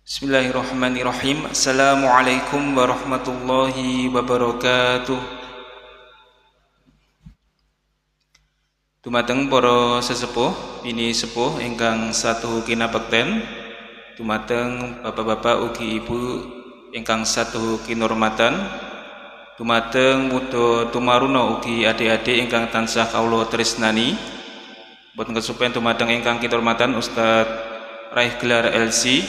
Bismillahirrahmanirrahim. Assalamualaikum warahmatullahi wabarakatuh. Dumateng para sesepuh, bini sepuh ingkang satuhu kinabekten, dumateng bapak-bapak ugi ibu ingkang satuhu kinurmatan, dumateng muda tumaruna ugi adik-adik ingkang tansah kawula tresnani, boten kesupen dumateng ingkang kinurmatan Ustaz raih gelar LC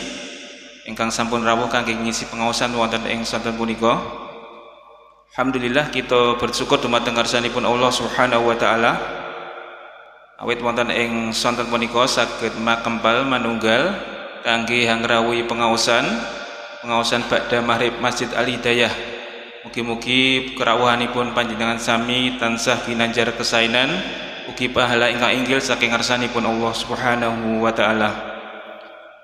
ingkang sampun rawuh kangge ngisi pengaosan wonten ing sonten punika. Alhamdulillah kita bersyukur dumateng ngarsanipun Allah Subhanahu wa taala. Awit wonten ing sonten punika saged makempal manunggal kangge ngrawuhi pengaosan ba'da maghrib Masjid Al Hidayah. Mugi-mugi kerawuhanipun panjenengan sami tansah ginanjar kesainan ugi pahala ingkang inggil saking ngarsanipun Allah Subhanahu wa taala.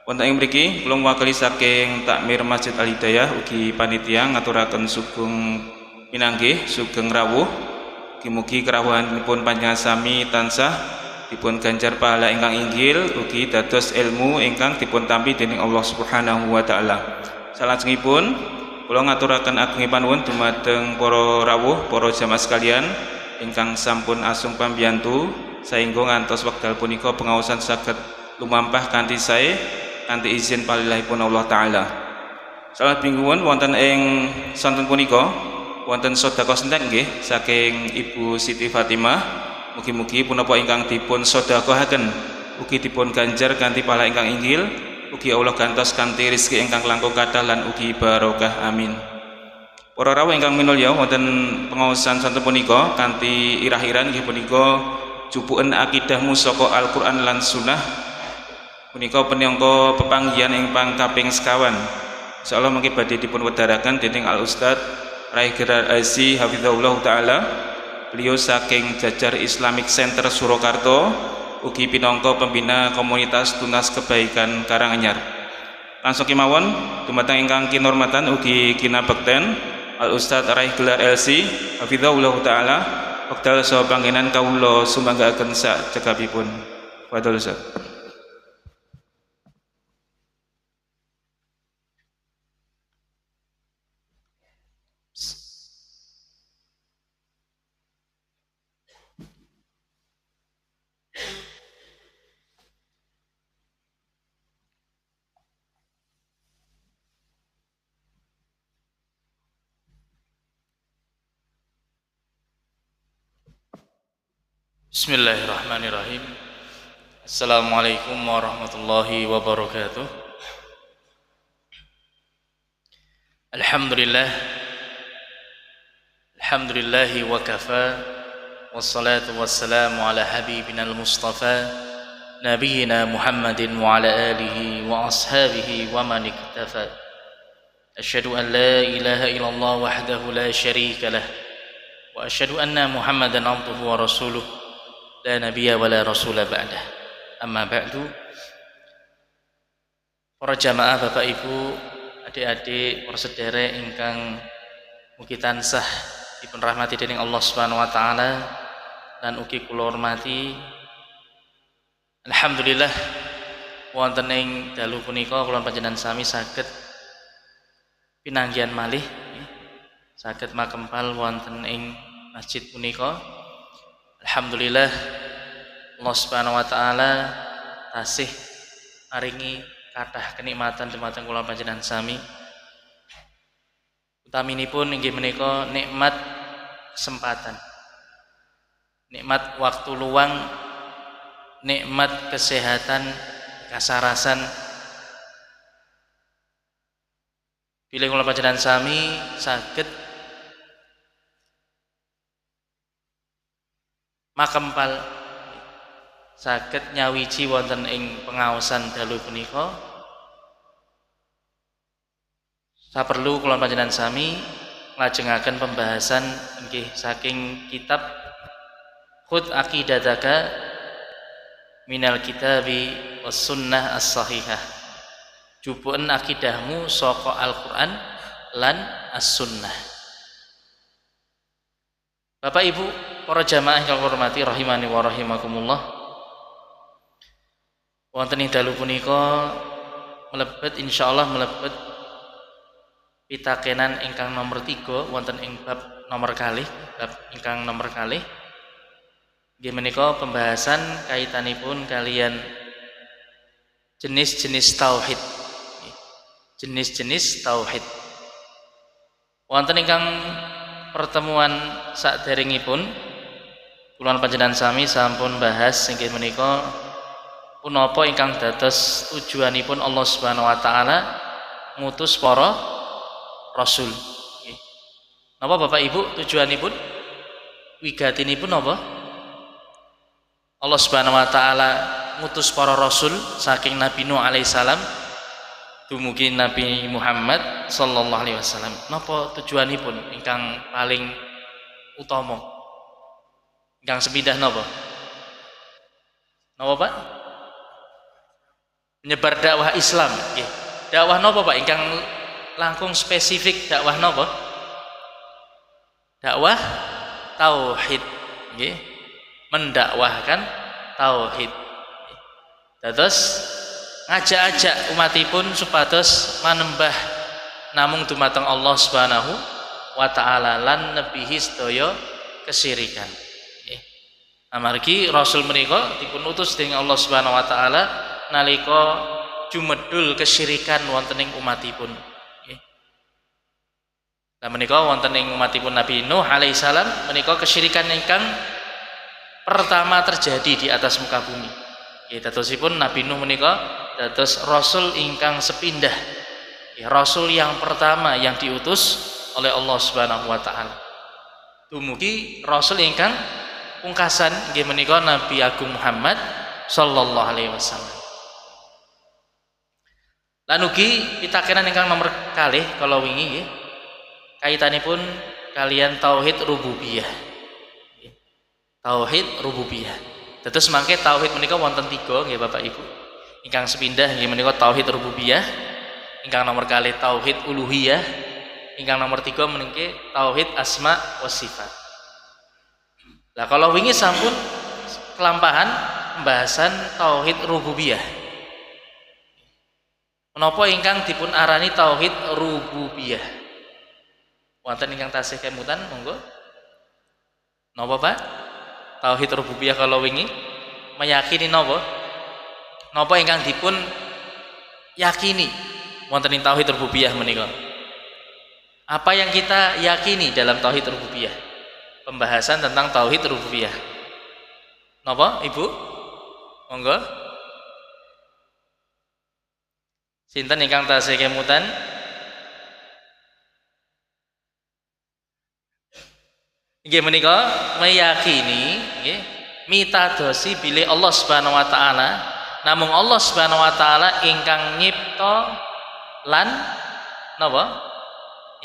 Wonten ing mriki kula mewakili saking takmir Masjid Al Hidayah ugi panitia ngaturaken sugeng pinanggih sugeng rawuh. Mugi-mugi kerawuhanipun panjenengan sami tansah dipun ganjar pahala ingkang inggil ugi dados ilmu ingkang dipun tampi dening Allah Subhanahu wa taala. Salajengipun kula ngaturaken agunging panuwun dumateng para rawuh, para jamaah sekalian ingkang sampun asung pambiyantu saengga ngantos wekdal punika pengaosan saged lumampah kanthi sae kanthi izin palilahipun Allah taala. Salat mingguan wonten ing sonten punika wonten sedekah sentek nggih saking Ibu Siti Fatimah. Mugi-mugi punapa ingkang dipun sedekahaken ugi dipun ganjar kanthi pahala ingkang inggil, ugi Allah gantos kanthi rezeki ingkang langkung kathah lan ugi barokah, amin. Para rawuh ingkang minulya wonten pengaosan sonten punika kanthi irah-iran nggih punika jupuken akidahmu saka Al-Qur'an lan Sunnah. Punika penangka pepanggihan ingkang kaping sekawan. Insyaallah mangke badhe dipun wedharaken dening Al Ustaz Raih Gerar Azi hafizahullah taala. Beliau saking jajar Islamic Center Surakarta ugi pinangka pembina komunitas Tunas Kebaikan Karanganyar. Langsung kemawon dumateng ingkang kinurmatan ugi kinabekten Al Ustaz Raih Gelar LC hafizahullah taala wekdal saha panggenan kawula sumanggaaken sak cekapipun. Fadhol Ustaz. Bismillahirrahmanirrahim. Assalamualaikum warahmatullahi wabarakatuh. Alhamdulillahi wa kafa, wassalatu wassalamu ala habibina al-mustafa nabiyyina Muhammadin wa ala alihi wa ashabihi wa man iktafa. Asyhadu an la ilaha illallah wahdahu la syarika lah wa asyhadu anna Muhammadan abduhu wa rasuluh la nabiyya wa la rasula ba'dah. Amma ba'du. Para jamaah, Bapak Ibu, adik-adik, para sedherek ingkang mugi tansah dipun rahmati dening Allah Subhanahu wa taala lan ugi kula hormati. Alhamdulillah wonten ing dalu punika kula panjenengan sami saged pinanggihan malih saged makempal wonten ing masjid punika. Alhamdulillah Allah Subhanahu wa taala tasih maringi kathah kenikmatan dumateng kula panjenengan sami. Utaminipun inggih menika nikmat kesempatan, nikmat waktu luang, nikmat kesehatan, kasarasan. Bilih kula panjenengan sami saged makempal saged nyawiji wonten ing pengaosan dalu punika, saperlu kula panjenengan sami nglajengaken pembahasan inggih saking kitab Khudh Aqidataka minal kitabi was sunnah as-sahihah. Jupuken akidahmu saka Al-Qur'an lan as-sunnah. Bapak Ibu, para jamaah yang hormati rahimani wa rahimakumullah. Wonten ing dalu punika mlebet insyaallah mlebet pitakenan ingkang nomor 3 wonten ing bab nomor kalih, bab ingkang nomor kalih. Nggih menika pembahasan kaitanipun kalian jenis-jenis tauhid. Jenis-jenis tauhid. Wonten ingkang pertemuan saderengipun kula panjenengan sami sampun bahas inggih menika punapa ingkang dados tujuanipun Allah Subhanahu wa taala ngutus para rasul. Napa Bapak Ibu tujuanipun? Wigatinipun napa? Allah Subhanahu wa taala ngutus para rasul saking Nabi Nuh alaihi salam dumugi Nabi Muhammad sallallahu alaihi wasallam. Napa tujuanipun ingkang paling utama? Ingkang sepindah napa? Napa Pak? Menyebar dakwah Islam. Nggih. Dakwah napa Pak ingkang langkung spesifik dakwah napa? Dakwah tauhid. Nggih. Mendakwahkan tauhid. Dados ngajak-ajak umatipun supados manembah namung dumateng Allah Subhanahu wa taala lan nebihi sedaya kesyirikan. Nggih. Amargi rasul menika dipun utus dening Allah Subhanahu wa taala nalika jumedul kesyirikan wonten ing umatipun. Nggih. Lah menika wonten ing umatipun Nabi Nuh alaihi salam menika kesyirikan ingkang pertama terjadi di atas muka bumi. Nggih, dadosipun Nabi Nuh menika dados rasul ingkang sepindah. Ya, rasul yang pertama yang diutus oleh Allah Subhanahu wa taala. Dumugi rasul ingkang pungkasan nggih menika Nabi Agung Muhammad sallallahu alaihi wasallam. Lan ugi pitakenan ingkang nomor kalih kala wingi nggih kaitanipun kalian tauhid rububiyah. Tauhid rububiyah. Dados mangke tauhid menika wonten 3 nggih Bapak Ibu. Ingkang sepindah nggih menika tauhid rububiyah, ingkang nomor kalih tauhid uluhiyah, ingkang nomor 3 menika tauhid asma wa sifat. Lah kalau wingi sampun kelampahan pembahasan tauhid rububiyah. Menapa ingkang dipun arani tauhid rububiyah? Wonten ingkang tasih kemutan monggo. Napa Pak? Tauhid rububiyah kalau wingi meyakini napa? Napa ingkang dipun yakini wonten ing tauhid rububiyah menika? Apa yang kita yakini dalam tauhid rububiyah? Pembahasan tentang tauhid rububiyah. Napa Ibu? Monggo. Sinten ingkang tasih kemutan? Nggih menika meyakini nggih mitadosi bilih Allah Subhanahu wa taala namung Allah Subhanahu wa taala ingkang nyipta lan napa?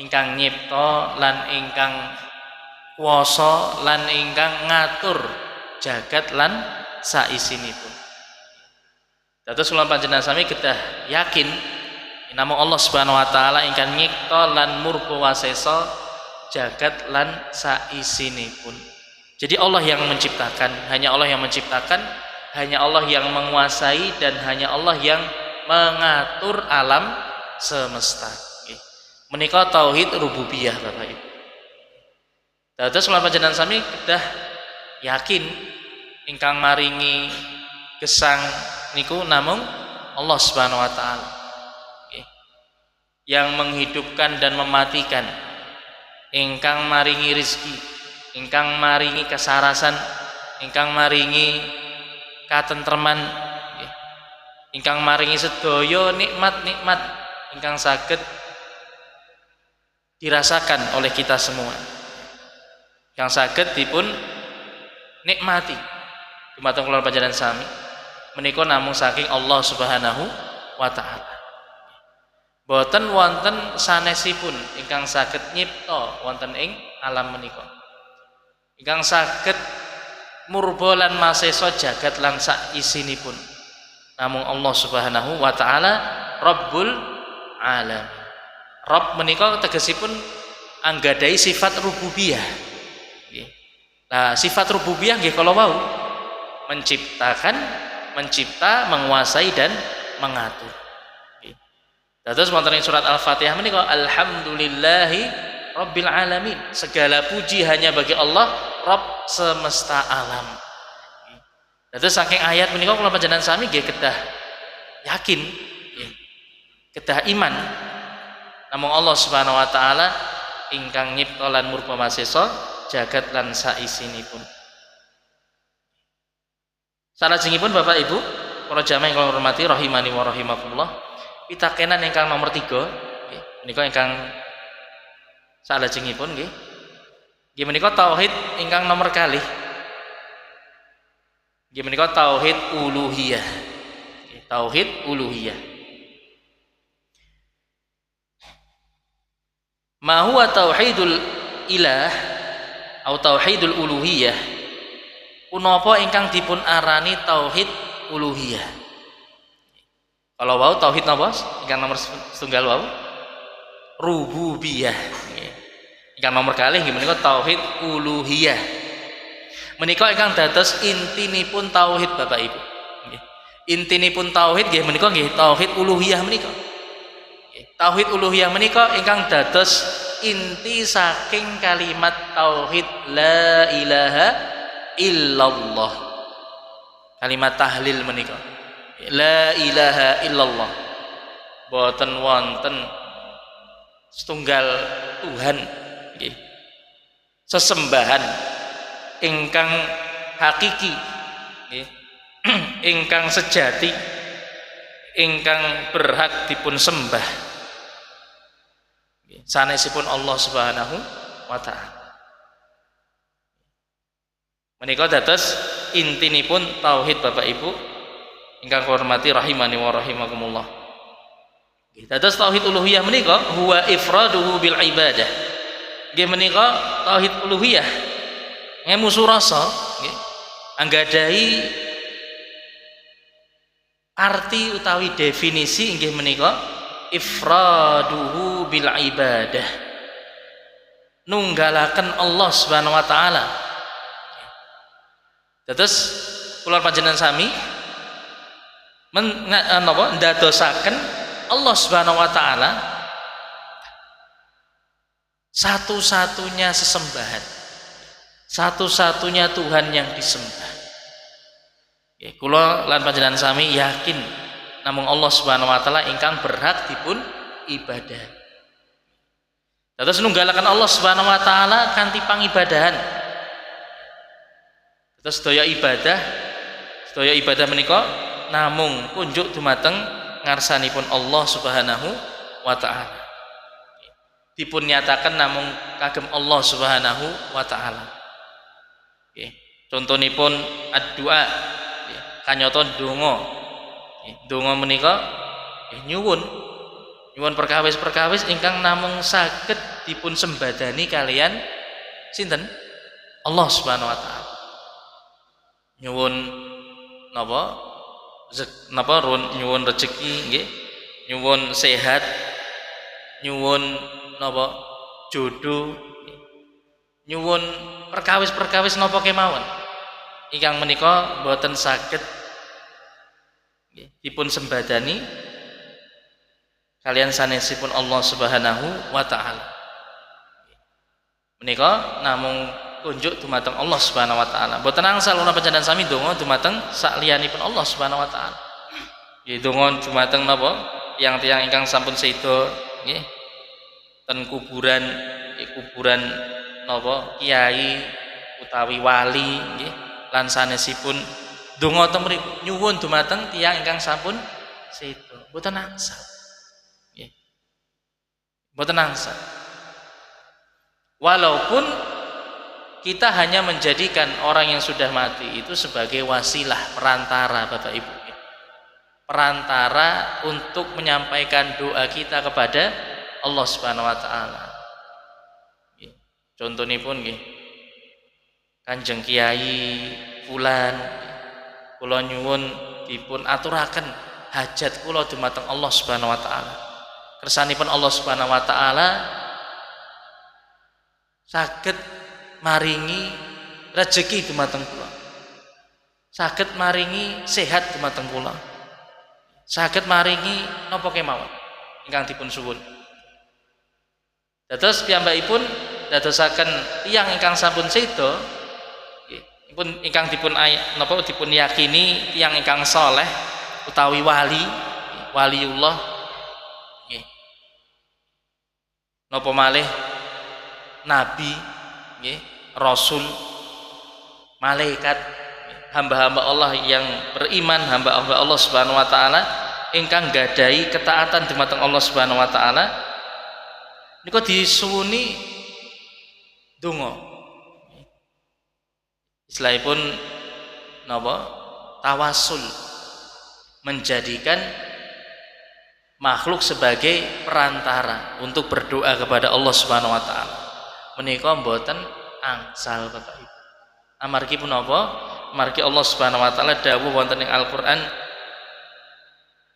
Ingkang nyipta lan ingkang kuwasa lan ingkang ngatur jagat lan saisinipun. Dados kula panjenengan sami kedah yakin namung Allah Subhanahu wa taala ingkang nyipta lan murba wasesa jagat lan saisinipun. Jadi Allah yang menciptakan, hanya Allah yang menciptakan, hanya Allah yang menguasai dan hanya Allah yang mengatur alam semesta. Menika tauhid rububiyah Bapak Ibu. Dados kula panjenengan sami kedah yakin ingkang maringi gesang niku namung Allah Subhanahu wa taala. Yang menghidupkan dan mematikan, ingkang maringi rizki, ingkang maringi kesarasan, ingkang maringi katentreman, ingkang maringi sedaya nikmat-nikmat ingkang saged dirasakan oleh kita semua, yang saged dipun nikmati dumateng kula panjenengan sami menika namung saking Allah Subhanahu wa taala. Boten wonten sanesipun ingkang saged nyipta wonten ing alam menika. Ingkang saged murba lan masesa jagat lan sak isinipun. Namung Allah Subhanahu wa taala Rabbul Alamin. Rabb menika tegesipun anggadhahi sifat rububiyah. Nggih. Lah sifat rububiyah nggih kala wau menciptakan, mencipta, menguasai dan mengatur. Nggih. Dados wonten ing surat Al-Fatihah menika alhamdulillahi rabbil alamin. Segala puji hanya bagi Allah, Rabb semesta alam. Dados saking ayat menika kula panjenengan sami nggih kedah yakin, kedah iman namung Allah Subhanahu wa taala ingkang nyipta lan murba masesa jagat lan saisinipun. Salajengipun Bapak Ibu, para jamaah ingkang hormati rahimani wa rahimakumullah, pitakenan ingkang nomor 3 nggih menika ingkang salajengipun nggih. Nggih menika tauhid ingkang nomor kalih. Nggih menika tauhid uluhiyah. Tauhid uluhiyah. Ma huwa tauhidul ilah atau tauhidul uluhiyah? Punapa ingkang dipun arani tauhid uluhiyah? Kalau wau tauhid napa? Ingkang nomor setunggal wau rububiyah. Ingkang nomor kalih nggih menika tauhid uluhiyah. Menika ingkang dados intinipun tauhid Bapak Ibu. Intinipun tauhid nggih menika nggih tauhid uluhiyah menika. Tauhid uluhiyah menika ingkang dados inti saking kalimat tauhid la ilaha illallah. Kalimat tahlil menika. La ilaha illallah. Boten wonten setunggal Tuhan nggih. Sesembahan ingkang hakiki nggih. Ingkang sejati, ingkang berhak dipun sembah sanesipun Allah Subhanahu wa taala. Menika dados intinipun tauhid Bapak Ibu ingkang hormati rahimani wa rahimakumullah. Dados tauhid uluhiyah menika huwa ifraduhu bil ibadah. Nggih menika tauhid uluhiyah ngemu surasa nggih anggadahi arti utawi definisi inggih menika ifraduhu bil ibadah, nunggalaken Allah Subhanahu wa taala. Dados kula panjenengan sami napa ndadosaken Allah Subhanahu wa taala satu-satunya sesembahan, satu-satunya Tuhan yang disembah. Kula lan panjenengan sami yakin namung Allah Subhanahu wa taala ingkang berhak dipun ibadah. Dados nunggalaken Allah Subhanahu wa taala kanthi pangibadahan. Dados sedaya ibadah menika namung kunjuk dumateng ngarsanipun Allah Subhanahu wa taala. Dipun nyataken namung kagem Allah Subhanahu wa taala. Nggih, contonipun ad-du'a kanyata donga menika nyuwun perkawis-perkawis ingkang namung saged dipun sembadani kalian sinten? Allah Subhanahu wa taala. Nyuwun nyuwun rezeki nggih, nyuwun sehat, nyuwun jodoh, nyuwun perkawis-perkawis napa kemawon ingkang menika boten saged dipun sembadani kalian sanesipun Allah Subhanahu wa taala. Menika namung kunjuk dumateng Allah Subhanahu wa taala. Boten angsal kula panjenengan sami donga dumateng sakliyanipun Allah Subhanahu wa taala. Nggih donga dumateng napa? Tiyang-tiyang ingkang sampun sedo nggih ten kuburan napa kiai utawi wali nggih lan sanesipun donga teng mriku nyuwun dumateng tiyang ingkang sampun sedo. Boten angsal. Nggih. Boten angsal. Walaupun kita hanya menjadikan orang yang sudah mati itu sebagai wasilah, perantara Bapak Ibu. Perantara untuk menyampaikan doa kita kepada Allah Subhanahu wa taala. Contonipun nggih. Kanjeng Kiai fulan kula nyuwun dipun aturaken hajat kula dumateng Allah Subhanahu wa taala. Kersanipun Allah Subhanahu wa taala saged maringi rejeki dumateng kula. Saged maringi sehat dumateng kula. Saged maringi napa kemawon ingkang dipun suwun. Dados piyambakipun dadosaken tiyang ingkang sampun sedo pun ingkang dipun dipun yakini tiyang ingkang saleh utawi waliullah nggih. Napa malih nabi nggih, rasul, malaikat, hamba-hamba Allah yang beriman, hamba-hamba Allah Subhanahu wa taala ingkang gadahi ketaatan dumateng Allah Subhanahu wa taala nika disuwuni donga. Istilahipun napa? Tawasul, menjadikan makhluk sebagai perantara untuk berdoa kepada Allah Subhanahu wa taala. Menika mboten angsal Bapak Ibu. Amargi punapa? Amargi Allah Subhanahu wa taala dawuh wonten ing Al-Qur'an,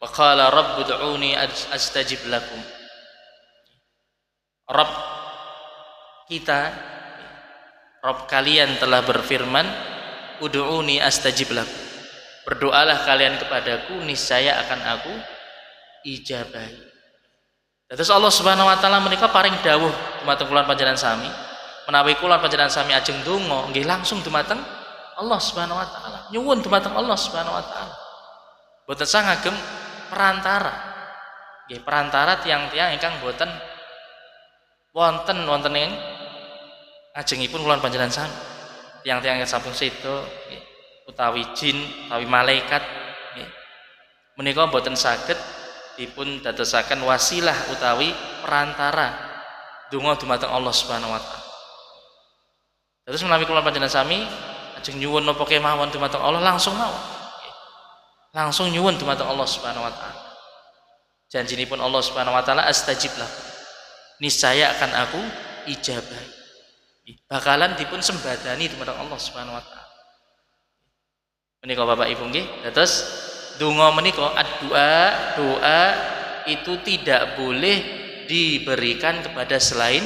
wa qala rabbud'uni astajib lakum. Rabb kita, Rabb kalian telah berfirman, ud'uni astajib lakum. Berdoalah kalian kepadaku, niscaya akan aku ijabahi. Terus Allah Subhanahu wa taala menika paring dawuh dumateng kula panjenengan sami, menawi kula panjenengan sami ajeng donga nggih langsung dumateng Allah Subhanahu wa taala. Nyuwun dumateng Allah Subhanahu wa taala. Boten sangagem perantara. Nggih, perantara tiang-tiang ingkang boten wonten ing ajengipun kula panjenengan sami. Tiang-tiang yang sampun sedo nggih, utawi jin, utawi malaikat nggih. Menika boten saged dipun dadosaken wasilah utawi perantara donga dumateng Allah Subhanahu wa taala. Terus menawi kula panjenengan sami ajeng nyuwun napa kemawon dumateng Allah langsung mawon. Langsung nyuwun dumateng Allah Subhanahu wa taala. Janjinipun Allah Subhanahu wa taala astajib lakum. Niscaya akan aku ijabahi. Bakalan dipun sembadani dumateng Allah Subhanahu wa taala. Menika Bapak Ibu nggih, dados donga menika doa itu tidak boleh diberikan kepada selain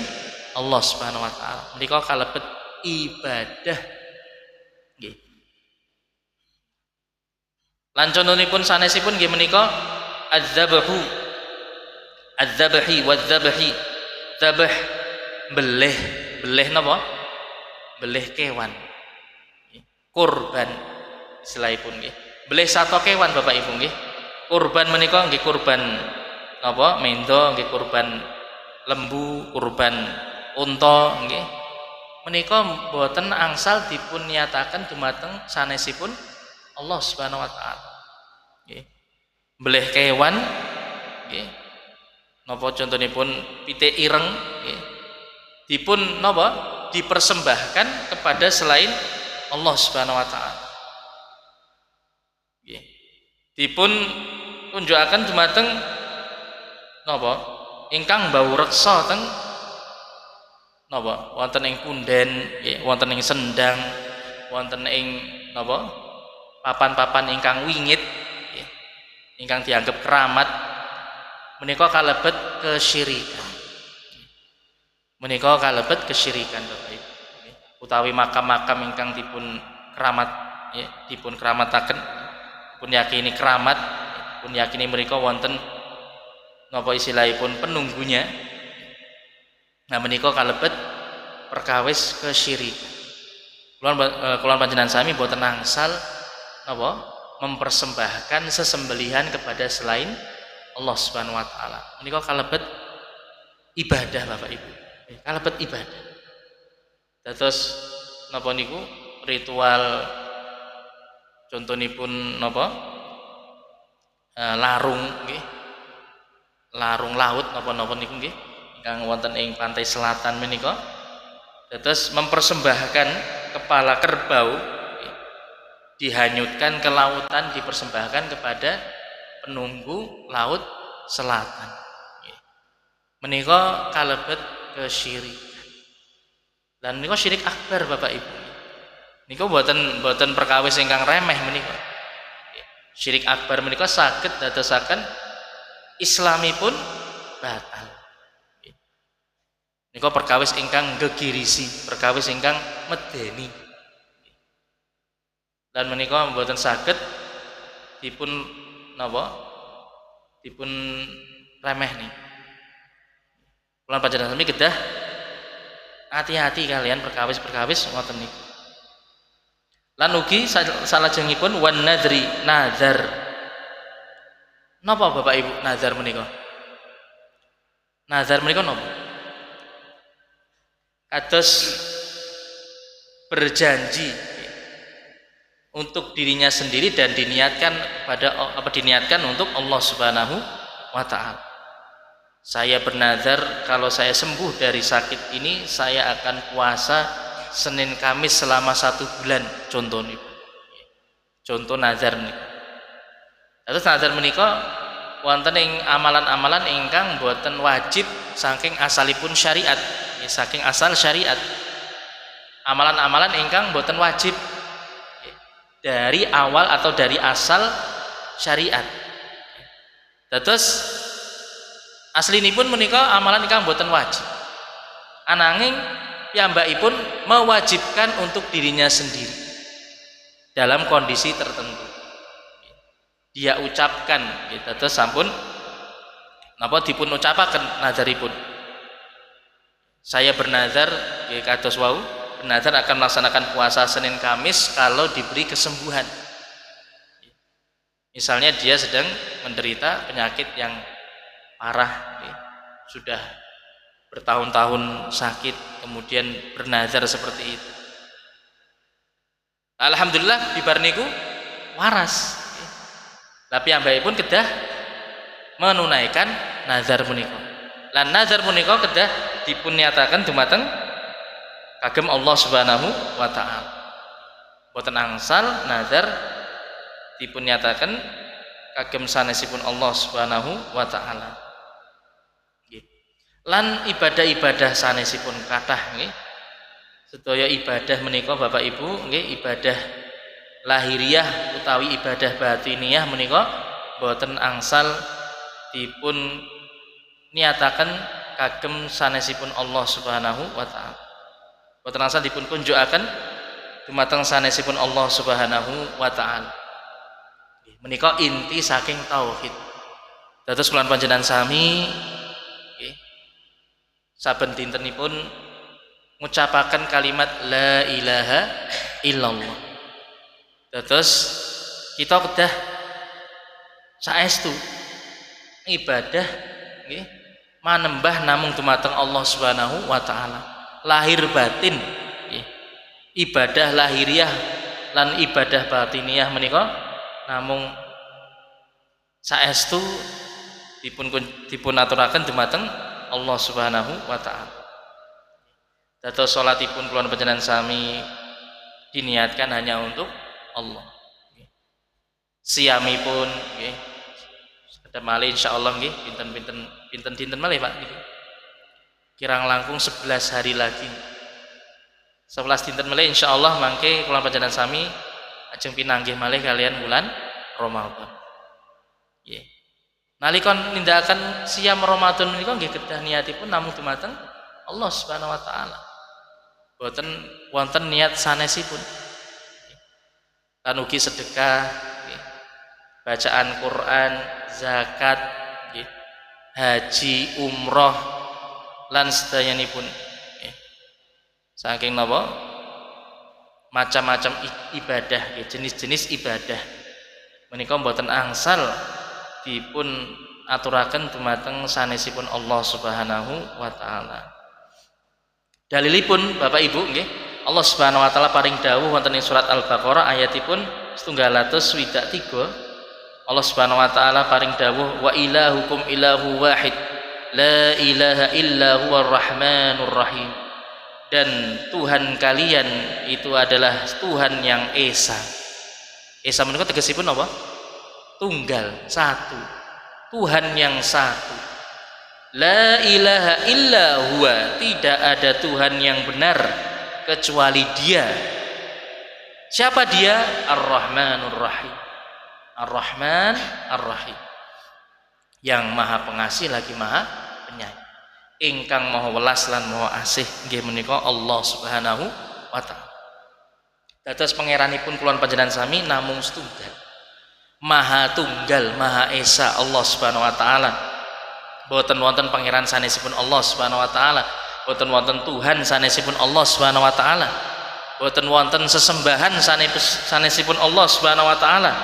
Allah Subhanahu wa taala. Menika kalebet ibadah nggih. Lan contonipun sanesipun nggih menika adz-dzabhu wadz-dzabhi. Dzabh beleh napa? Beleh kewan. Kurban istilahipun nggih. Beleh sato kewan Bapak Ibu nggih. Kurban menika nggih kurban napa? Mendo nggih, kurban lembu, kurban unta nggih. Menika boten angsal dipun nyataken dumateng sanesipun Allah Subhanahu wa taala. Nggih. Beleh kewan nggih. Napa contonipun pitik ireng nggih. Dipun napa? Dipersembahkan kepada selain Allah Subhanahu wa taala. Nggih. Dipun tunjukaken dumateng napa? Ingkang bau reksa teng napa? Wonten ing punden, nggih, wonten ing sendang, wonten ing napa? Papan-papan ingkang wingit, nggih, ingkang dianggep keramat, menika kalebet kesyirikan. Menika kalebet kesyirikan Bapak Ibu. Utawi makam-makam ingkang dipun keramat, nggih, dipun keramataken, dipun yakini keramat, dipun yakini menika wonten napa istilahipun penunggunya. Nah menika kalebet perkawis kesyirikan. Kula panjenengan sami boten angsal napa mempersembahkan sesembelihan kepada selain Allah Subhanahu wa taala. Menika kalebet ibadah Bapak Ibu. Kalebet ibadah. Dados napa niku ritual contonipun napa? Larung nggih. Larung laut napa-napa niku nggih. Ingkang wonten ing pantai selatan menika. Dados mempersembahkan kepala kerbau dihanyutkan ke lautan, dipersembahkan kepada penunggu laut selatan. Menika kalebet kesyirikan. Dan menika syirik akbar Bapak Ibu. Niku boten perkawis ingkang remeh menika. Syirik akbar menika saged dadosaken islamipun batal. Niku perkawis ingkang gegirisi, perkawis ingkang medeni. Dan menika boten saged dipun napa? Dipun remeh nih. Kula panjenengan sami kedah hati-hati kalian perkawis-perkawis ngoten niku. Lan ugi salajengipun wan nadri, nazar. Napa Bapak Ibu nazar menika? Nazar menika napa? Kados berjanji untuk dirinya sendiri dan diniatkan diniatkan untuk Allah Subhanahu wa taala. Saya bernazar kalau saya sembuh dari sakit ini saya akan puasa Senin Kamis selama 1 bulan contoh nih. Contoh nazar menika. Terus nazar menika wonten ing amalan-amalan ingkang boten wajib saking asalipun syariat, ya, saking asal syariat. Amalan-amalan ingkang boten wajib dari awal atau dari asal syariat. Terus aslinipun menika amalan ingkang boten wajib. Ananging piyambakipun mewajibkan untuk dirinya sendiri dalam kondisi tertentu. Dia ucapkan gitu, terus sampun napa dipun ucapaken nazaripun. Saya bernazar nggih kados wau, bernazar akan melaksanakan puasa Senin Kamis kalau diberi kesembuhan. Misalnya dia sedang menderita penyakit yang parah, sudah bertahun-tahun sakit, kemudian bernazar seperti itu. Alhamdulillah bibar niku waras. Tapi pun kedah menunaikan nazar punika. Lan nazar punika kedah dipun nyataken dumateng kagem Allah Subhanahu wa taala. Boten angsal nazar dipun nyataken kagem sanesipun Allah Subhanahu wa taala. Lan ibadah-ibadah sanesipun kathah nggih. Sedaya ibadah menika Bapak Ibu nggih, ibadah lahiriah utawi ibadah batiniyah menika boten angsal dipun niataken kagem sanesipun Allah Subhanahu wa taala. Boten angsal dipun kunjukaken dumateng sanesipun Allah Subhanahu wa taala. Menika inti saking tauhid. Dados kula panjenengan sami saben dintenipun ngucapaken kalimat la ilaha illallah. Terus kita kedah saestu ibadah nggih manembah namung dumateng Allah Subhanahu wa taala. Lahir batin nggih. Ibadah lahiriah lan ibadah batiniyah menika namung saestu dipun aturaken dumateng Allah Subhanahu wa taala. Dados salatipun kula panjenengan sami diniatkan hanya untuk Allah. Siyamipun nggih sekedar malih insyaallah nggih pinten dinten malih Pak niki. Kirang langkung 11 hari lagi. 11 dinten malih insyaallah mangke kula panjenengan sami ajeng pinanggih malih kalian bulan Ramadan. Nggih. Nalika nindakaken siam Ramadan menika nggih kedah niatipun namung dumateng Allah Subhanahu wa taala. Boten wonten niat sanesipun. Lan ugi sedekah, nggih. Bacaan Quran, zakat, nggih. Haji, umroh lan sedayanipun. Nggih. Saking napa? Macam-macam ibadah, nggih, jenis-jenis ibadah. Menika boten angsal dipun aturaken dumateng sanesipun Allah Subhanahu wa taala. Dalilipun Bapak Ibu nggih, Allah Subhanahu wa taala paring dawuh wonten ing surat Al-Baqarah ayatipun 163. Allah Subhanahu wa taala paring dawuh wa ilahukum ilahu wahid la ilaha illa huwar rahmanur rahim. Dan Tuhan kalian itu adalah Tuhan yang esa. Esa menika tegesipun apa? Tunggal, satu. Tuhan yang satu. La ilaha illa huwa, tidak ada Tuhan yang benar kecuali Dia. Siapa Dia? Ar-Rahmanur Rahim. Ar-Rahman Ar-Rahim. Yang Maha Pengasih lagi Maha Penyayang. Ingkang Maha Welas lan Maha Asih nggih menika Allah Subhanahu wa taala. Dados pangeranipun kula panjenengan sami namung setunggal. Maha Tunggal, Maha Esa Allah Subhanahu wa taala. Boten wonten pangeran sanesipun Allah Subhanahu wa taala, boten wonten Tuhan sanesipun Allah Subhanahu wa taala, boten wonten sesembahan sanesipun Allah Subhanahu wa taala.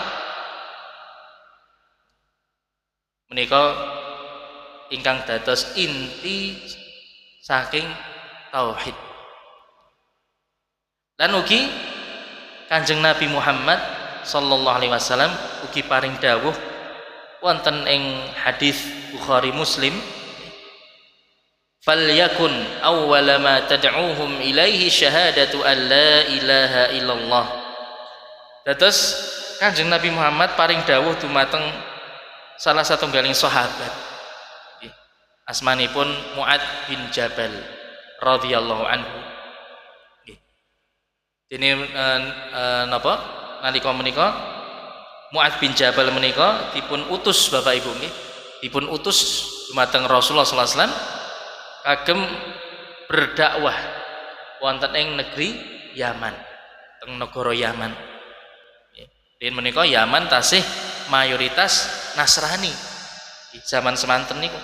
Menika ingkang dados inti saking tauhid. Lan ugi Kanjeng Nabi Muhammad sallallahu alaihi wasallam ugi paring dawuh wonten ing hadis Bukhari Muslim, falyakun awwala ma tad'uuhum ilaihi syahadatu an la ilaha illallah. Dados Kanjeng Nabi Muhammad paring dawuh dumateng salah satunggaling sahabat, asmanipun Mu'ad bin Jabal radhiyallahu anhu. Dene napa nalika menika Mu'ad bin Jabal menika dipun utus Bapak Ibu nggih, dipun utus dumateng Rasulullah sallallahu alaihi wasallam kagem berdakwah wonten ing negeri Yaman, teng negara Yaman. Den menika Yaman tasih mayoritas Nasrani di zaman semanten niku.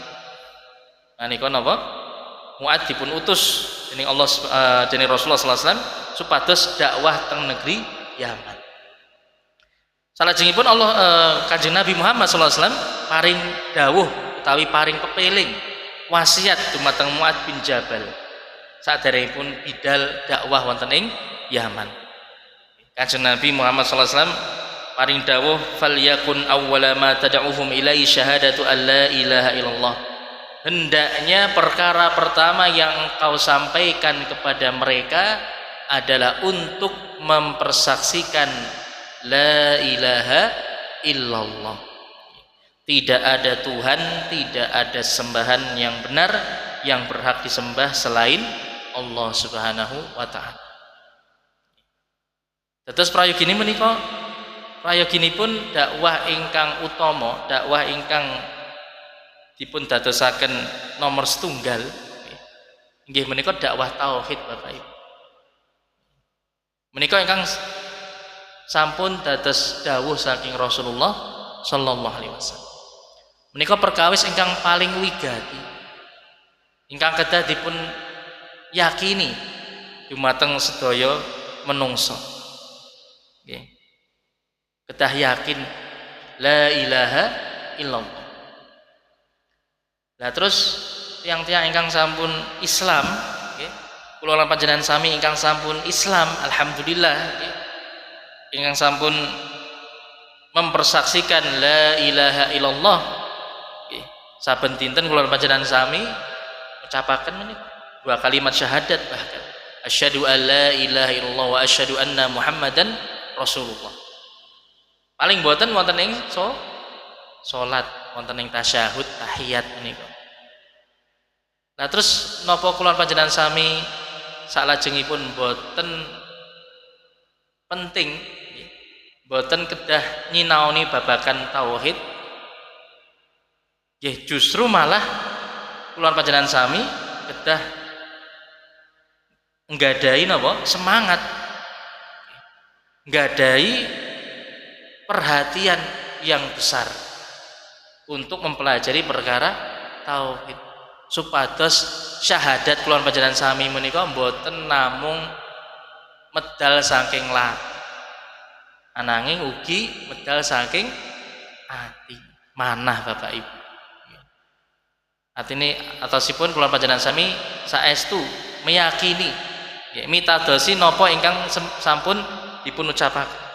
Menika napa? Mu'ad dipun utus dening Allah dening Rasulullah sallallahu alaihi wasallam supados dakwah teng negeri Yaman. Salajengipun Allah Kanjeng Nabi Muhammad sallallahu alaihi wasallam paring dawuh utawi paring pepeling wasiat dumateng Mu'ad bin Jabal saderengipun bidal dakwah wonten ing Yaman. Kanjeng Nabi Muhammad sallallahu alaihi wasallam paring dawuh falyakun awwala ma tad'uhum ilaihi syahadatu an la ilaha illallah. Hendaknya perkara pertama yang engkau sampaikan kepada mereka adalah untuk mempersaksikan la ilaha illallah. Tidak ada Tuhan, tidak ada sembahan yang benar yang berhak disembah selain Allah Subhanahu wa taala. Terus prayogini menika prayoginipun dakwah ingkang utama, dakwah ingkang dipun dadosaken nomor setunggal inggih menika dakwah tauhid Bapak Ibu. Menika ingkang sampun dados dawuh saking Rasulullah sallallahu alaihi wasallam. Menika perkawis ingkang paling wigati, ingkang kedah dipun yakini dumateng sedaya menungso. Nggih. Kedah yakin la ilaha illallah. Nah terus tiang-tiang ingkang sampun Islam, nggih, kula lan panjenengan sami ingkang sampun Islam, alhamdulillah, nggih, ingkang sampun mempersaksikan la ilaha illallah, nggih, saben dinten kula lan panjenengan sami ucapaken menika dua kalimat syahadat bahkan asyhadu an la ilaha illallah wa asyhadu anna muhammadan rasulullah. Paling boten wonten ing salat, wonten ing tasyahud tahiyat menika. Nah terus napa kula panjenengan sami salajengipun boten penting, boten kedah nyinaoni babagan tauhid, nggih justru malah kula panjenengan sami kedah nggadahi napa semangat, nggadahi perhatian yang besar untuk mempelajari perkara tauhid supados syahadat kula panjenengan sami menika mboten namung medal saking latih ananging ugi medal saking ati manah Bapak Ibu. Artine atosipun kula panjenengan sami saestu meyakini mitadosi napa ingkang sampun dipun ucapaken.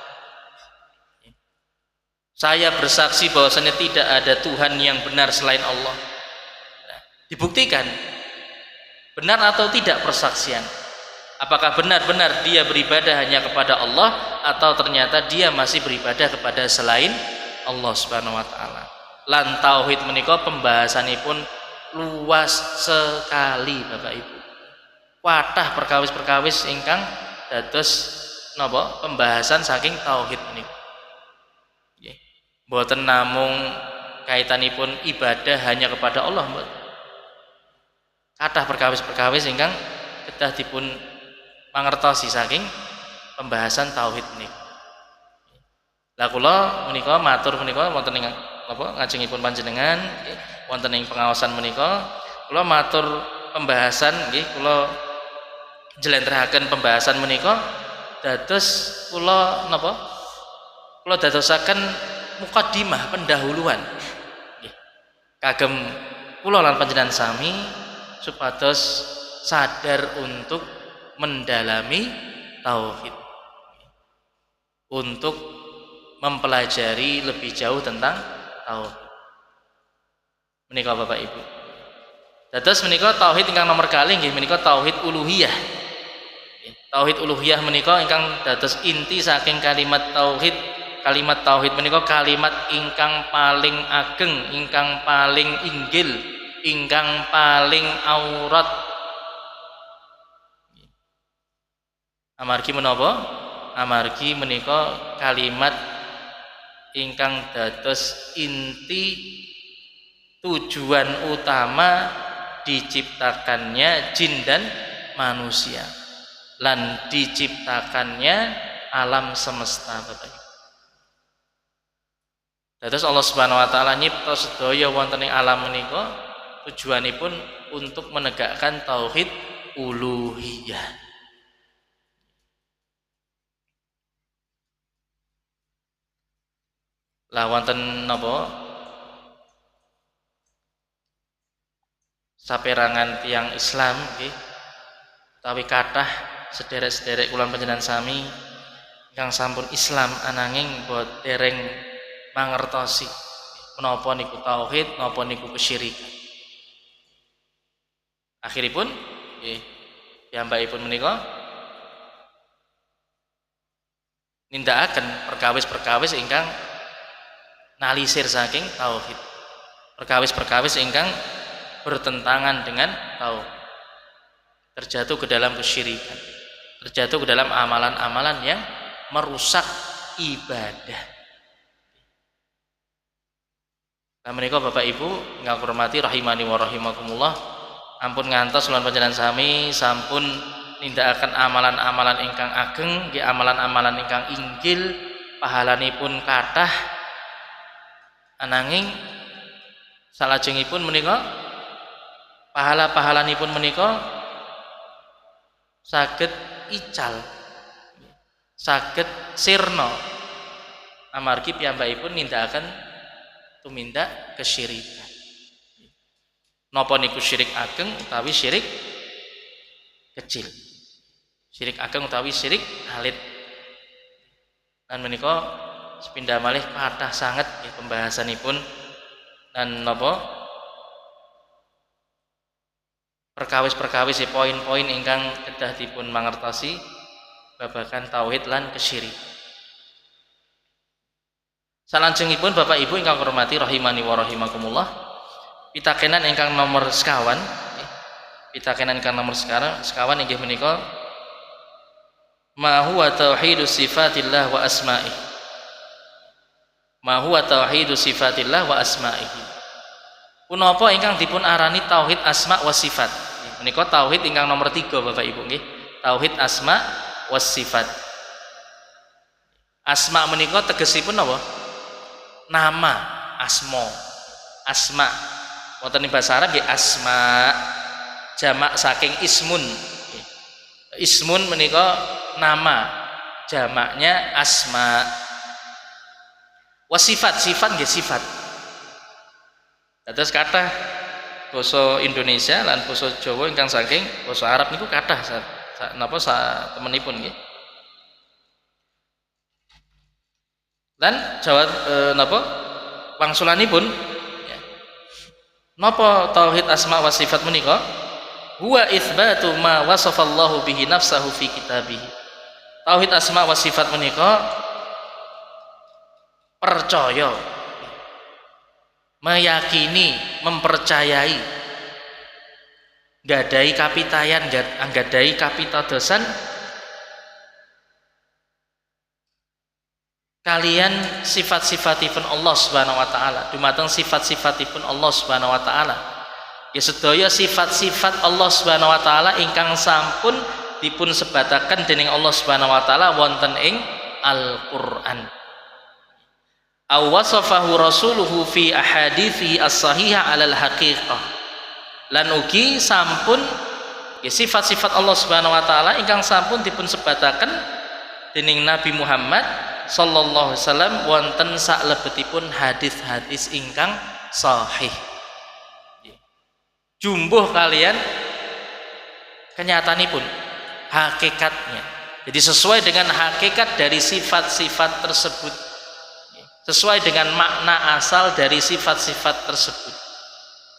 Saya bersaksi bahwasanya tidak ada Tuhan yang benar selain Allah. Nah, dibuktikan benar atau tidak persaksian. Apakah benar-benar dia beribadah hanya kepada Allah atau ternyata dia masih beribadah kepada selain Allah Subhanahu wa taala. Lan tauhid menika pembahasanipun luas sekali Bapak Ibu. Wadah perkawis-perkawis ingkang dados napa pembahasan saking tauhid menika. Mboten namung kaitanipun ibadah hanya kepada Allah, mboten. Kathah perkawis-perkawis ingkang kedah dipun mangertosi saking pembahasan tauhid menika. Lah kula menika matur menika wonten ing napa ngajengipun panjenengan wonten ing pengaosan menika kula matur pembahasan nggih, kula njlentrehake pembahasan menika dados kula napa? Kula dadosaken mukadimah pendahuluan nggih. Kagem kula lan panjenengan sami supados sadar untuk mendalami tauhid, untuk mempelajari lebih jauh tentang tauhid menika Bapak Ibu. Dados menika tauhid ingkang nomor kalih nggih menika tauhid uluhiyah. Tauhid uluhiyah menika ingkang dados inti saking kalimat tauhid. Kalimat tauhid menika kalimat ingkang paling ageng, ingkang paling inggil, ingkang paling aurat. Amargi menapa? Amargi menika kalimat ingkang dados inti tujuan utama diciptakannya jin dan manusia lan diciptakannya alam semesta Bapak Ibu. Dados Allah Subhanahu wa taala nyipta sedaya wonten ing alam menika tujuanipun untuk menegakkan tauhid uluhiyah. Lah wonten napa? Saperangan tiyang Islam nggih utawi kathah sederek-sederek kula panjenengan sami ingkang sampun Islam ananging boten mangertosi menapa niku tauhid, napa niku kesyirikan. Akhiripun nggih piyambakipun menika nindakaken perkawis-perkawis ingkang nalisir saking tauhid. Perkawis-perkawis ingkang bertentangan dengan tauhid. Terjatuh ke dalam kesyirikan. Terjatuh ke dalam amalan-amalan yang merusak ibadah. Nah menika Bapak Ibu ingkang hormati rahimani wa rahimakumullah, ampun ngantos lan panjenengan sami sampun nindakaken amalan-amalan ingkang ageng, nggih amalan-amalan ingkang inggil, pahalanipun kathah ananging salajengipun menika pahala-pahalanipun menika saged ical, saged sirna amargi piyambakipun nindakaken tumindak kesyirikan. Napa niku syirik ageng utawi syirik kecil, syirik ageng utawi syirik alit. Dan menika sepindah malih kathah sanget ya pembahasanipun dan napa perkawis-perkawis poin-poin ingkang kedah dipun mangertosi babagan tauhid lan kesyirikan. Salajengipun Bapak Ibu ingkang hormati rahimani wa rahimakumullah, pitakenan ingkang nomor sekawan, pitakenan ingkang nomor sekawan inggih menika ma huwa tauhidus sifatillah wa asma'ih. Ma huwa tauhidus sifatillah wa asma'ih. Punapa ingkang dipun arani tauhid asma wa sifat. Menika tauhid ingkang nomor 3 Bapak Ibu nggih. Tauhid asma wa sifat. Asma menika tegesipun napa? Nama, asma. Wonten ing basa Arab nggih asma, jamak saking ismun. Ismun menika nama, jamaknya asma. Wasifat, sifat nggih sifat. Dados kathah basa Indonesia lan basa Jawa ingkang saking basa Arab niku kathah napa temenipun nggih. Dan jawab napa wangsulanipun ya. Napa tauhid asma wa sifat menika? Huwa itsbatu ma wasafallahu bihi nafsahu fi kitabih. Tauhid asma wa sifat menika percaya, meyakini, mempercayai, gadai kapitayan, gadai kapitadosan kalian sifat-sifatipun Allah Subhanahu wa taala, dumateng sifat-sifatipun Allah Subhanahu wa taala. Ya sedaya sifat-sifat Allah Subhanahu wa taala ingkang sampun dipun sebataken dening Allah Subhanahu wa taala wonten ing Al-Qur'an. aw wasafahu rasuluhu fi ahadithi as-sahihah 'alal haqiqah. Lan ugi sampun ya sifat-sifat Allah Subhanahu wa taala ingkang sampun dipun sebataken dening Nabi Muhammad sallallahu alaihi wasallam wonten salebetipun hadis-hadis ingkang sahih. Jumbuh kalian kenyatanipun hakikatnya. Jadi sesuai dengan hakikat dari sifat-sifat tersebut. Sesuai dengan makna asal dari sifat-sifat tersebut.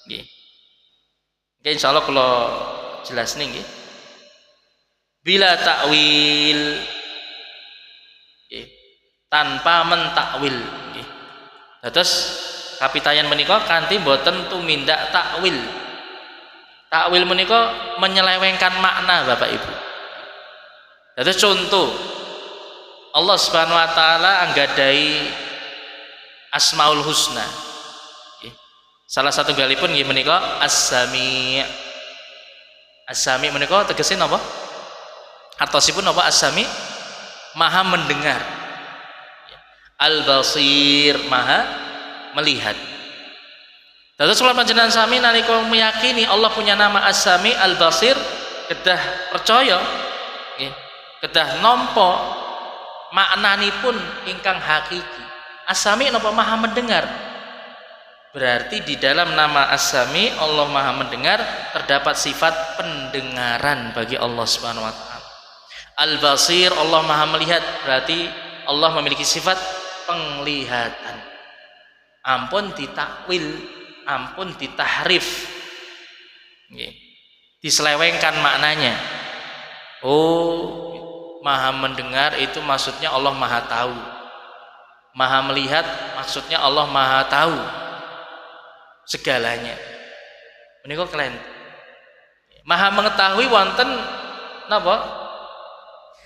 Nggih. Oke, insyaallah kalau jelas nih nggih. Bila takwil nggih, tanpa mentakwil nggih. Terus kapitayan menika kanthi boten tumindak takwil. Takwil menika menyelewengkan makna Bapak Ibu. Terus contoh Allah Subhanahu wa taala anggadai Asmaul Husna. Salah satu galipun nggih menika As-Sami'. As-Sami' menika tegese napa? Artosipun napa As-Sami'? Maha mendengar. Al-Basir, Maha melihat. Terus kula panjenengan sami nalika meyakini Allah punya nama As-Sami' Al-Basir, kedah percaya nggih, kedah nampa maknanipun ingkang hakiki. As-Sami' napa Maha mendengar. Berarti di dalam nama As-Sami' Allah Maha mendengar terdapat sifat pendengaran bagi Allah Subhanahu wa taala. Al-Basir Allah Maha melihat, berarti Allah memiliki sifat penglihatan. Ampun ditakwil, ampun ditahrif. Nggih. Diselewengkan maknanya. Oh, Maha mendengar itu maksudnya Allah Maha tahu. Maha melihat maksudnya Allah Maha tahu segalanya. Menika kalian Maha mengetahui wonten napa?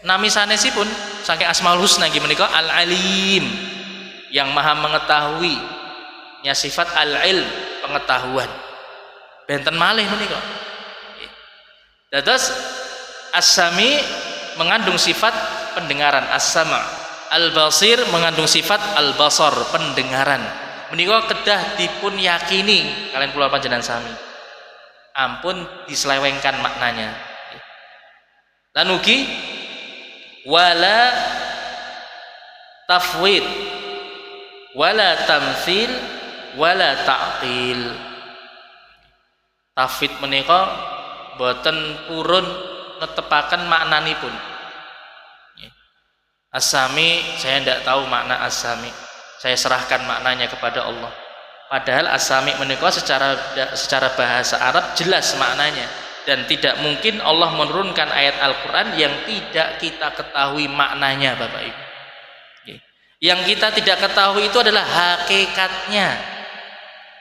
Nami sanesipun saking Asmaul Husna nggih menika Al-Alim, yang Maha mengetahui, nya sifat al-ilm, pengetahuan. Benten malih menika. Dados As-Sami mengandung sifat pendengaran, As-Sama'. Al-Basir mengandung sifat al-basar, pendengaran. Menika kedah dipun yakini kalian kula panjenengan sami. Ampun diselewengkan maknanya. Lan ugi wala tafwid, wala tamtsil, wala ta'til. Tafwid menika boten purun netepaken maknanipun. As-Sami, saya tidak tahu makna As-Sami. Saya serahkan maknanya kepada Allah. Padahal As-Sami menika secara bahasa Arab jelas maknanya, dan tidak mungkin Allah menurunkan ayat Al-Qur'an yang tidak kita ketahui maknanya, Bapak Ibu. Yang kita tidak ketahui itu adalah hakikatnya.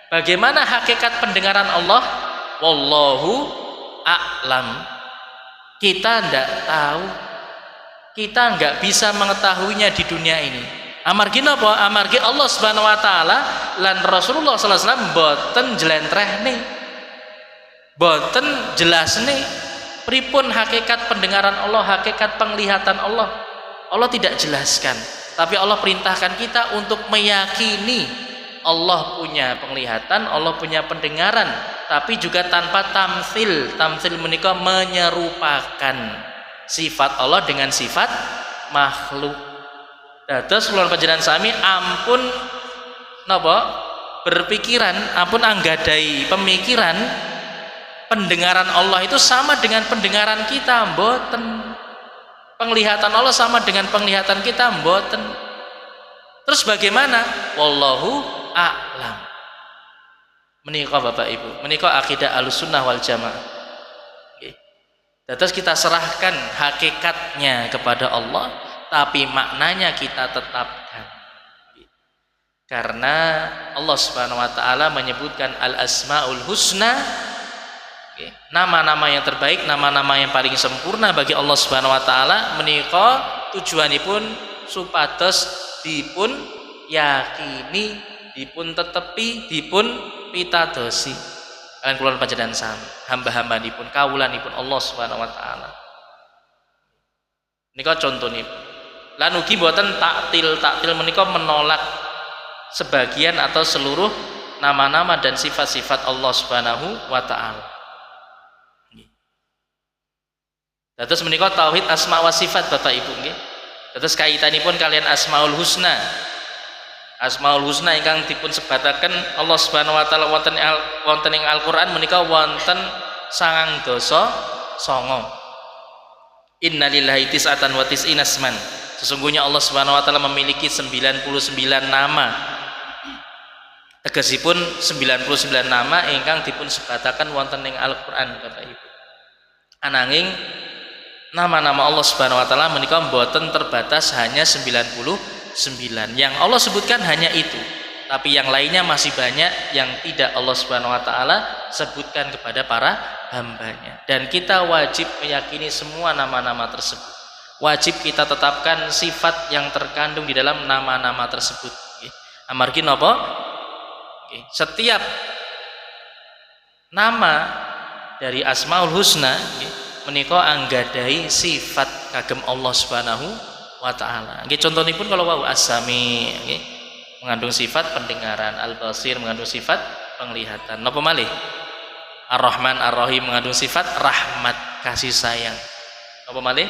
Bagaimana hakikat pendengaran Allah? Wallahu a'lam. Kita tidak tahu. Kita nggak bisa mengetahuinya di dunia ini. Amargi napa? Amargi Allah Subhanahu wa taala lan Rasulullah sallallahu alaihi wasallam boten jlentrehne, boten jelasne pripun hakikat pendengaran Allah, hakikat penglihatan Allah. Allah tidak jelaskan, tapi Allah perintahkan kita untuk meyakini Allah punya penglihatan, Allah punya pendengaran, tapi juga tanpa tamtsil. Tamtsil menika menyerupakan sifat Allah dengan sifat makhluk. Dados kula panjenengan sami ampun napa berpikiran, ampun anggadai pemikiran pendengaran Allah itu sama dengan pendengaran kita, mboten. Penglihatan Allah sama dengan penglihatan kita, mboten. Terus bagaimana? Wallahu a'lam. Menika Bapak Ibu, menika akidah Ahlussunnah wal Jamaah. Terus kita serahkan hakikatnya kepada Allah, tapi maknanya kita tetapkan. Karena Allah Subhanahu wa taala menyebutkan Al-Asmaul Husna, nama-nama yang terbaik, nama-nama yang paling sempurna bagi Allah Subhanahu wa taala, menika tujuanipun supados dipun yakini, dipun tetepi, dipun pitadosi. Kalian kula panjenengan sami, hamba-hambanipun, kawulanipun Allah Subhanahu wa taala. Nika contonipun. Lan ugi boten taktil menika menolak sebagian atau seluruh nama-nama dan sifat-sifat Allah Subhanahu wa taala. Terus menika tauhid asma wa sifat Bapak Ibu nggih. Terus kaitanipun kalian Asmaul Husna. Asmaul Husna ingkang dipun sebataken Allah Subhanahu wa taala wonten ing Al-Qur'an menika wonten 9 Innalillahi tis'atan wa tis'ina asman. Sesungguhnya Allah Subhanahu wa taala memiliki 99 nama. Tegesipun 99 nama ingkang dipun sebataken wonten ing Al-Qur'an Bapak Ibu. Ananging nama-nama Allah Subhanahu wa taala menika mboten terbatas hanya 99. Yang Allah sebutkan hanya itu. Tapi yang lainnya masih banyak yang tidak Allah Subhanahu wa taala sebutkan kepada para hambanya. Dan kita wajib meyakini semua nama-nama tersebut. Wajib kita tetapkan sifat yang terkandung di dalam nama-nama tersebut. Amargi napa? Setiap nama dari Asmaul Husna menika anggadhahi sifat kagem Allah Subhanahu wa taala. Nggih contonipun kalau wau As-Sami nggih mengandung sifat pendengaran, Al-Basir mengandung sifat penglihatan. Napa malih? Ar-Rahman Ar-Rahim mengandung sifat rahmat, kasih sayang. Napa malih?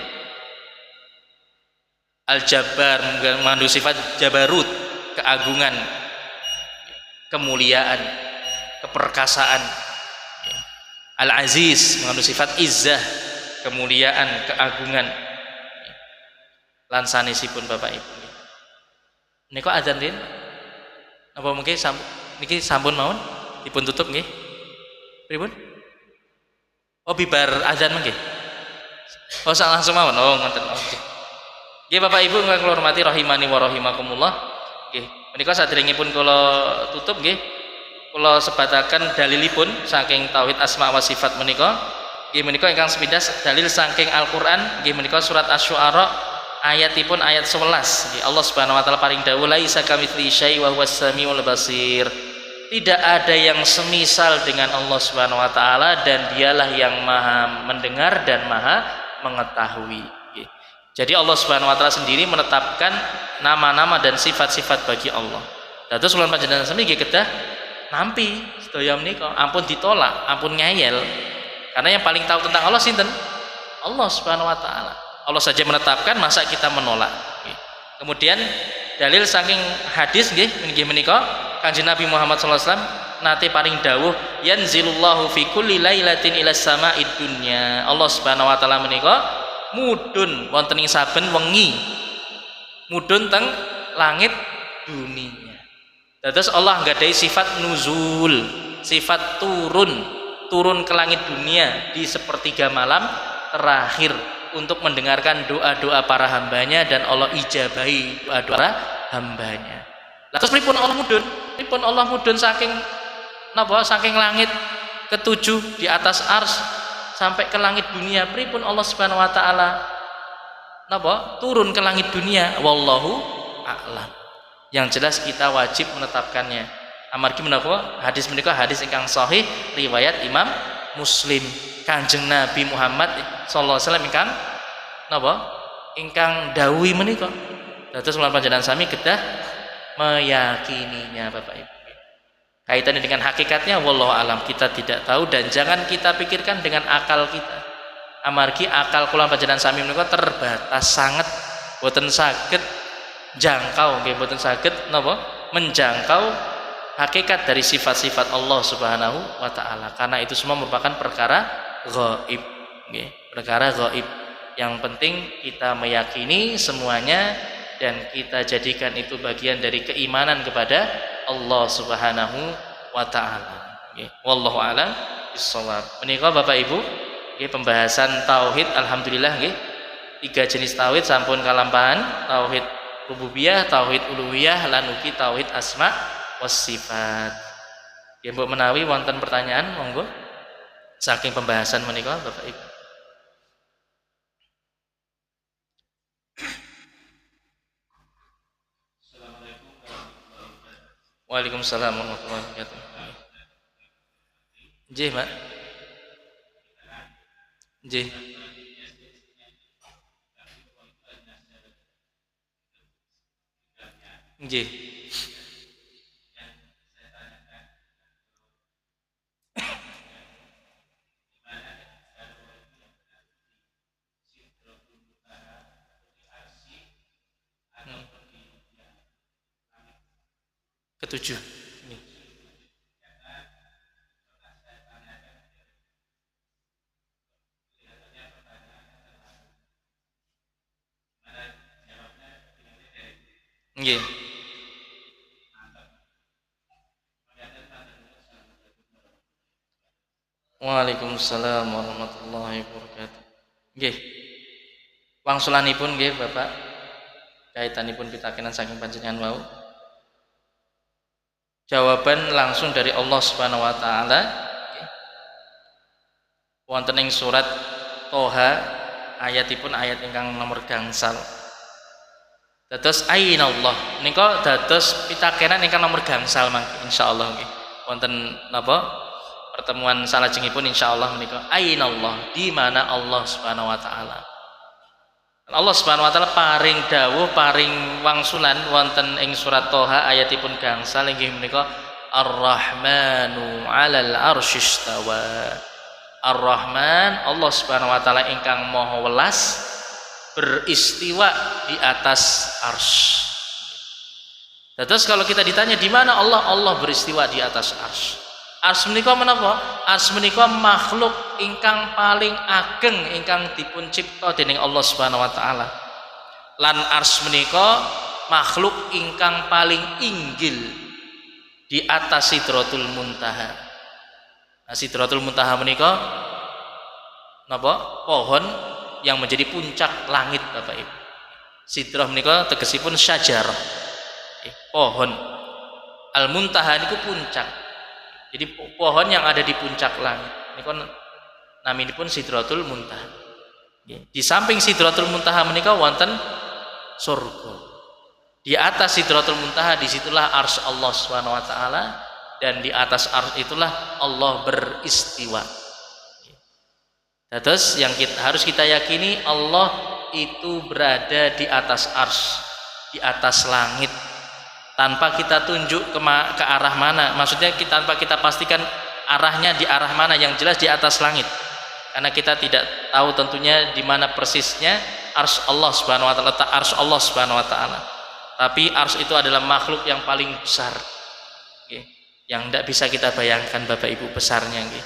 Al-Jabbar mengandung sifat jabarut, keagungan, kemuliaan, keperkasaan. Al-Aziz mengandung sifat izzah, kemuliaan, keagungan. Lan sanesipun Bapak Ibu. Nika adzan din. Napa mungkin niki sampun mawon dipun tutup nggih? Pripun? Oh bibar adzan mangke. Oh langsung mawon. Oh ngoten. Oke. Nggih Bapak Ibu ingkang kula hormati rahimani wa rahimakumullah. Nggih, menika sadèrèngipun kula tutup nggih, kula sebataken dalilipun saking tauhid asma wa sifat menika. Nggih menika ingkang sepindah dalil saking Al-Qur'an nggih menika surat Asy-Syu'ara ayatipun ayat 11. Nggih Allah Subhanahu wa taala paring dawuh laisa kamitslihi syai' wa huwas samiul basir. Tidak ada yang semisal dengan Allah Subhanahu wa taala dan dialah yang maha mendengar dan maha mengetahui. Jadi Allah Subhanahu wa taala sendiri menetapkan nama-nama dan sifat-sifat bagi Allah. Dados kula panjenengan sami nggih kedah nampi sedaya menika ampun ditolak, ampun ngeyel. Karena yang paling tahu tentang Allah sinten? Allah Subhanahu wa taala. Allah saja menetapkan, masa kita menolak. Kemudian dalil saking hadis nggih menika Kanjeng Nabi Muhammad sallallahu alaihi wasallam nate paring dawuh yanzilullahu fi kulli lailatin ila sama'id dunya. Allah Subhanahu wa taala menika mudhun wonten ing saben wengi. Mudhun teng langit dunia. Dados Allah nggadahi sifat nuzul, sifat turun ke langit dunia di sepertiga malam terakhir untuk mendengarkan doa-doa para hambanya dan Allah ijabahi doa-doa para hambanya. Terus pripun Allah mudhun? Pripun Allah mudhun saking napa? Saking langit ketujuh di atas ars sampai ke langit dunia. Pripun Allah Subhanahu wa taala napa? Turun ke langit dunia. Wallahu a'lam. Yang jelas kita wajib menetapkannya. Amargi menapa? Hadis menika hadis ingkang sahih riwayat Imam Muslim. Kanjeng Nabi Muhammad sallallahu alaihi wasallam ingkang napa? Ingkang dawuhi menika. Dados kula panjenengan sami kedah meyakininya Bapak Ibu. Kaitannya dengan hakikatnya wallahu alam kita tidak tahu dan jangan kita pikirkan dengan akal kita. Amargi akal kula panjenengan sami menika terbatas sangat, boten saged jangkau nggih boten saged napa? Menjangkau hakikat dari sifat-sifat Allah Subhanahu wa taala. Karena itu semua merupakan perkara gaib nggih, perkara gaib. Yang penting kita meyakini semuanya dan kita jadikan itu bagian dari keimanan kepada Allah Subhanahu wa taala. Nggih, wallahu a'lam bissawab. Menika Bapak Ibu, nggih pembahasan tauhid alhamdulillah nggih. 3 jenis tauhid sampun kalampahan, tauhid rububiyah, tauhid uluhiyah, lan ugi tauhid asma was sifat. Nggih mbok menawi wonten pertanyaan monggo saking pembahasan menika Bapak Ibu. Waalaikumsalam warahmatullahi wabarakatuh. Nggih, Pak. Nggih. Nggih. ketujuh. Ini. Nggih. Waalaikumsalam warahmatullahi wabarakatuh. Nggih. Wangsulanipun nggih Bapak. Kaitanipun pitakenan saking panjenengan wau. Jawaban langsung dari Allah Subhanahu wa taala. Wonten ing surat Toha ayatipun ayat ingkang nomor gangsal. Dados ainallah nika dados pitakenan ingkang nomor gangsal mangke insyaallah nggih. Wonten napa? Pertemuan salajengipun insyaallah menika ainallah, di mana Allah Subhanahu wa taala. Allah Subhanahu wa taala paring dawuh paring wangsulan wonten ing surat Toha ayatipun gangsal inggih menika Ar-Rahmanu 'alal 'arsy istawa. Ar-Rahman Allah Subhanahu wa taala ingkang maha welas beristiwa di atas arsy. Terus kalau kita ditanya di mana Allah, Allah beristiwa di atas arsy. Arsy menika menapa? Arsy menika makhluk ingkang paling ageng ingkang dipun cipta dening Allah Subhanahu wa taala. Lan arsy menika makhluk ingkang paling inggil di atas Sidratul Muntaha. Nah, Sidratul Muntaha menika napa? Pohon yang menjadi puncak langit Bapak Ibu. Sidrah menika tegesipun syajarah. Pohon. Al-Muntaha niku puncak. Jadi pohon yang ada di puncak langit. Niku naminipun Sidratul Muntaha. Di samping Sidratul Muntaha menika wonten surga. Di atas Sidratul Muntaha disitulah arsy Allah Subhanahu wa taala, dan di atas arsy itulah Allah beristiwa. Terus yang harus kita yakini Allah itu berada di atas arsy, di atas langit. Tanpa kita tunjuk ke arah mana, maksudnya tanpa kita pastikan arahnya di arah mana, yang jelas di atas langit. Karena kita tidak tahu tentunya di mana persisnya arsy Allah Subhanahu wa taala, letak arsy Allah Subhanahu wa taala. Tapi arsy itu adalah makhluk yang paling besar. Yang tidak bisa kita bayangkan Bapak Ibu besarnya nggih.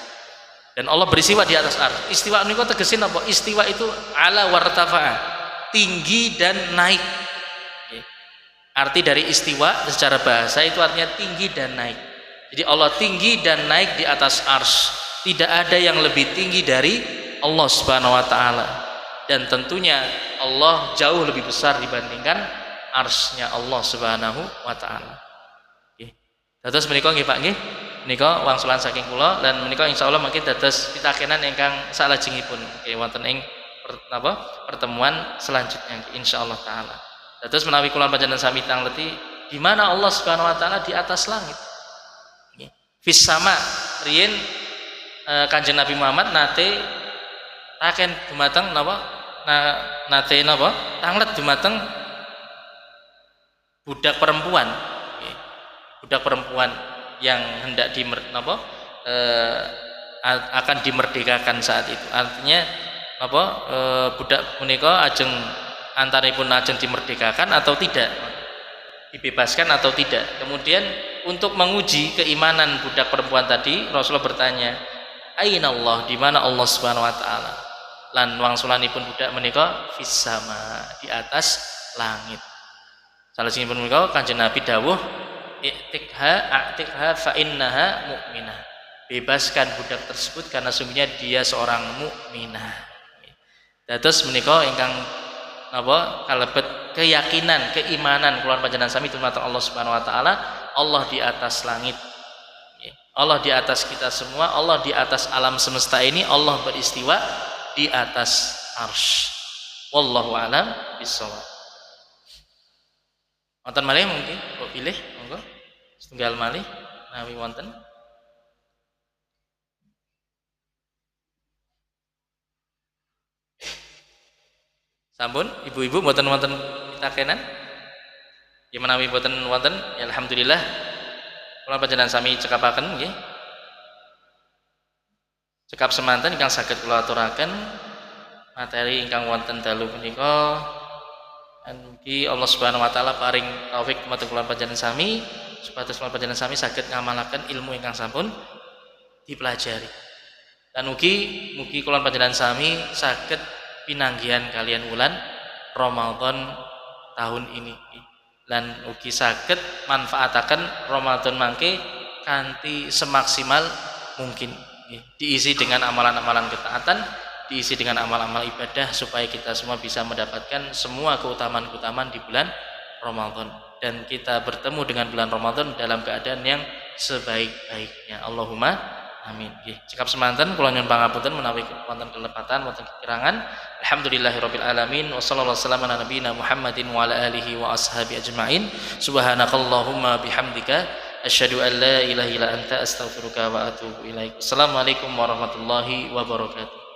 Dan Allah beristiwa di atas arsy. Istiwa niku tegesin apa? Istiwa itu ala wartafa'a, tinggi dan naik. Arti dari istiwa secara bahasa itu artinya tinggi dan naik. Jadi Allah tinggi dan naik di atas arsy. Tidak ada yang lebih tinggi dari Allah Subhanahu wa taala. Dan tentunya Allah jauh lebih besar dibandingkan arsy-nya Allah Subhanahu wa taala. Nggih. Dados menika nggih Pak nggih. Menika wangsulan saking kula, dan menika insyaallah mungkin dados pitakenan ingkang salajengipun nggih wonten ing pertemuan selanjutnya insyaallah taala. Terus menawi kula panjenengan sami tangleti di mana Allah Subhanahu wa taala di atas langit. Fis sama riyen Kanjeng Nabi Muhammad nate taken dumateng napa? Nate napa? Tanglet dumateng budak perempuan. Budak perempuan yang hendak akan dimerdekakan saat itu. Artinya napa? Budak menika ajeng antaripun ajeng dimerdekakan atau tidak, dibebaskan atau tidak. Kemudian untuk menguji keimanan budak perempuan tadi, Rasulullah bertanya, ainallah, di mana Allah Subhanahu wa taala? Lan wangsulanipun budak menika fis sama, di atas langit. Salajengipun menika Kanjeng Nabi dawuh, i'tikha fa innaha mu'minah. Bebaskan budak tersebut karena sungguhnya dia seorang mukminah. Dados menika ingkang napa kalebet keyakinan, keimanan kula panjenengan sami dumateng Allah Subhanahu wa taala. Allah di atas langit. Allah di atas kita semua, Allah di atas alam semesta ini, Allah beristiwa di atas arsy. Wallahu a'lam bishawab. Wonten malih mungkin kok pilih monggo setunggal malih nawi wonten. Sampun, ibu-ibu mboten wonten pitakenan? Ya menawi mboten wonten, ya alhamdulillah. Kula panjenengan sami cekapaken nggih. Cekap semanten ingkang saged kula aturaken materi ingkang wonten dalu punika. Mugi Allah Subhanahu wa taala paring taufik dumateng kula panjenengan sami supados kula panjenengan sami saged ngamalaken ilmu ingkang sampun dipelajari. Dan mugi kula panjenengan sami saged pinanggihan kalian wulan Ramadan tahun ini. Lan ugi saged manfaataken Ramadan mangke kanthi semaksimal mungkin. Diisi dengan amalan-amalan ketaatan, diisi dengan amal-amal ibadah supaya kita semua bisa mendapatkan semua keutamaan-keutamaan di bulan Ramadan dan kita bertemu dengan bulan Ramadan dalam keadaan yang sebaik-baiknya. Allahumma amin. Nggih, cekap semanten kula nyuwun pangapunten menawi wonten kelepatan wonten kekurangan. Alhamdulillahirabbil alamin wa sallallahu wasallam ala nabiyina Muhammadin wa ala alihi wa ashabi ajmain. Subhanakallahumma bihamdika asyhadu an la ilaha illa anta astaghfiruka wa atubu ilaik. Assalamualaikum warahmatullahi wabarakatuh.